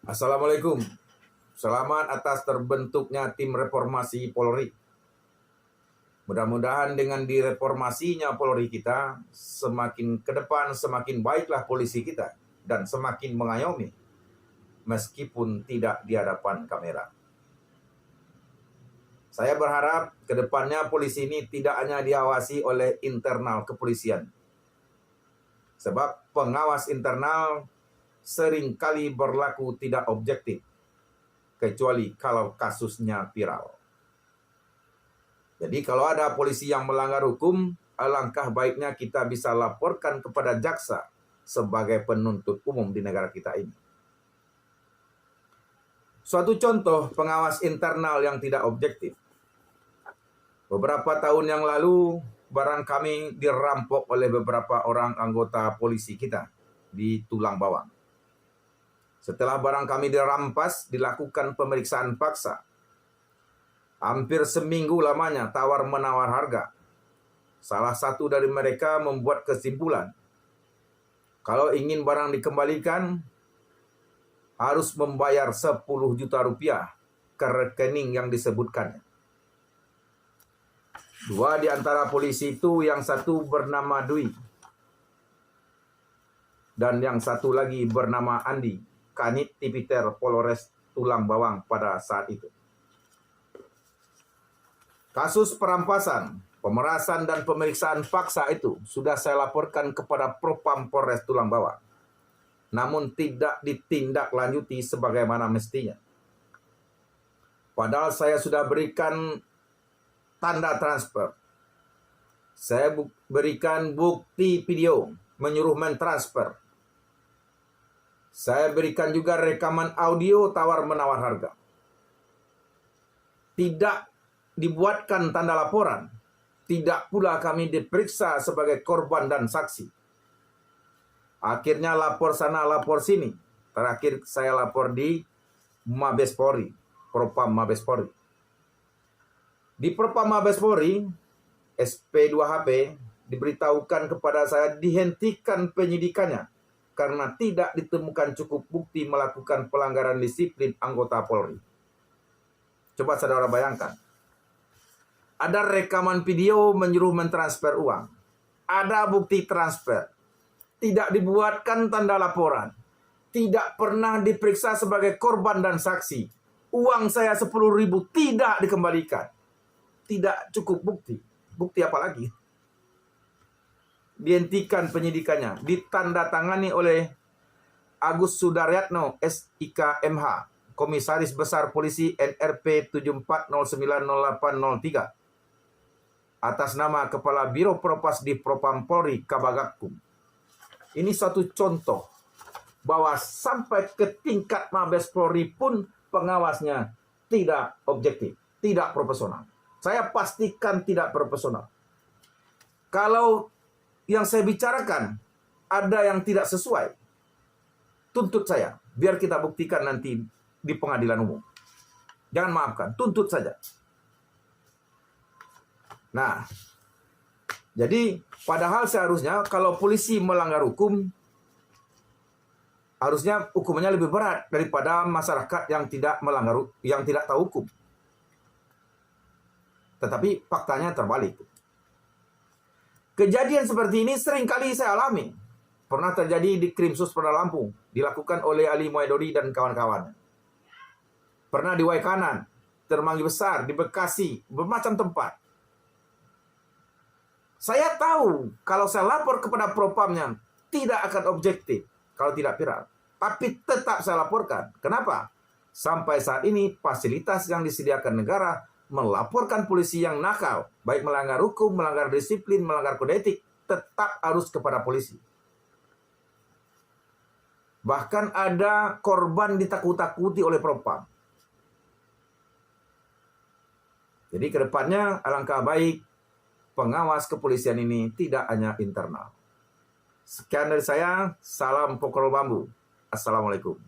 Assalamualaikum. Selamat atas terbentuknya tim reformasi Polri. Mudah-mudahan dengan direformasinya Polri kita, semakin ke depan semakin baiklah polisi kita dan semakin mengayomi meskipun tidak di hadapan kamera. Saya berharap ke depannya polisi ini tidak hanya diawasi oleh internal kepolisian. Sebab pengawas internal seringkali berlaku tidak objektif, kecuali kalau kasusnya viral. Jadi kalau ada polisi yang melanggar hukum, alangkah baiknya kita bisa laporkan kepada jaksa sebagai penuntut umum di negara kita ini. Suatu contoh pengawas internal yang tidak objektif. Beberapa tahun yang lalu, barang kami dirampok oleh beberapa orang anggota polisi kita di Tulang Bawang. Setelah barang kami dirampas, dilakukan pemeriksaan paksa. Hampir seminggu lamanya tawar-menawar harga. Salah satu dari mereka membuat kesimpulan, kalau ingin barang dikembalikan, harus membayar 10 juta rupiah ke rekening yang disebutkannya. Dua di antara polisi itu, yang satu bernama Dwi, dan yang satu lagi bernama Andi, Kanit Tipiter Polres Tulang Bawang pada saat itu. Kasus perampasan, pemerasan, dan pemeriksaan paksa itu sudah saya laporkan kepada Propam Polres Tulang Bawang, namun tidak ditindaklanjuti sebagaimana mestinya. Padahal saya sudah berikan tanda transfer. Saya berikan bukti video menyuruh mentransfer. Saya berikan juga rekaman audio tawar-menawar harga. Tidak dibuatkan tanda laporan. Tidak pula kami diperiksa sebagai korban dan saksi. Akhirnya lapor sana, lapor sini. Terakhir saya lapor di Mabes Polri, Propam Mabes Polri. Di Propam Mabes Polri, SP2HP diberitahukan kepada saya dihentikan penyidikannya karena tidak ditemukan cukup bukti melakukan pelanggaran disiplin anggota Polri. Coba saudara bayangkan. Ada rekaman video menyuruh mentransfer uang. Ada bukti transfer. Tidak dibuatkan tanda laporan. Tidak pernah diperiksa sebagai korban dan saksi. Uang saya 10.000 tidak dikembalikan. Tidak cukup bukti. Bukti apa lagi? Dihentikan penyidikannya, ditandatangani oleh Agus Sudaryatno, SIK MH, Komisaris Besar Polisi NRP 74090803, atas nama Kepala Biro Propas di Propam Polri Kabagakum. Ini satu contoh bahwa sampai ke tingkat Mabes Polri pun pengawasnya tidak objektif, tidak profesional. Saya pastikan tidak profesional. Kalau yang saya bicarakan ada yang tidak sesuai, tuntut saya, biar kita buktikan nanti di pengadilan umum. Jangan maafkan, tuntut saja. Nah, jadi padahal seharusnya kalau polisi melanggar hukum, harusnya hukumannya lebih berat daripada masyarakat yang tidak melanggar, yang tidak tahu hukum. Tetapi faktanya terbalik. Kejadian seperti ini seringkali saya alami. Pernah terjadi di Krimsus Polda Lampung, dilakukan oleh Ali Muhaidori dan kawan-kawan. Pernah di Waikanan, Semanggi Besar, di Bekasi, bermacam tempat. Saya tahu kalau saya lapor kepada propamnya tidak akan objektif kalau tidak viral. Tapi tetap saya laporkan. Kenapa? Sampai saat ini fasilitas yang disediakan negara melaporkan polisi yang nakal, baik melanggar hukum, melanggar disiplin, melanggar kode etik, tetap harus kepada polisi. Bahkan ada korban ditakut-takuti oleh propam. Jadi kedepannya alangkah baik pengawas kepolisian ini tidak hanya internal. Sekian dari saya, salam pokok bambu. Assalamualaikum.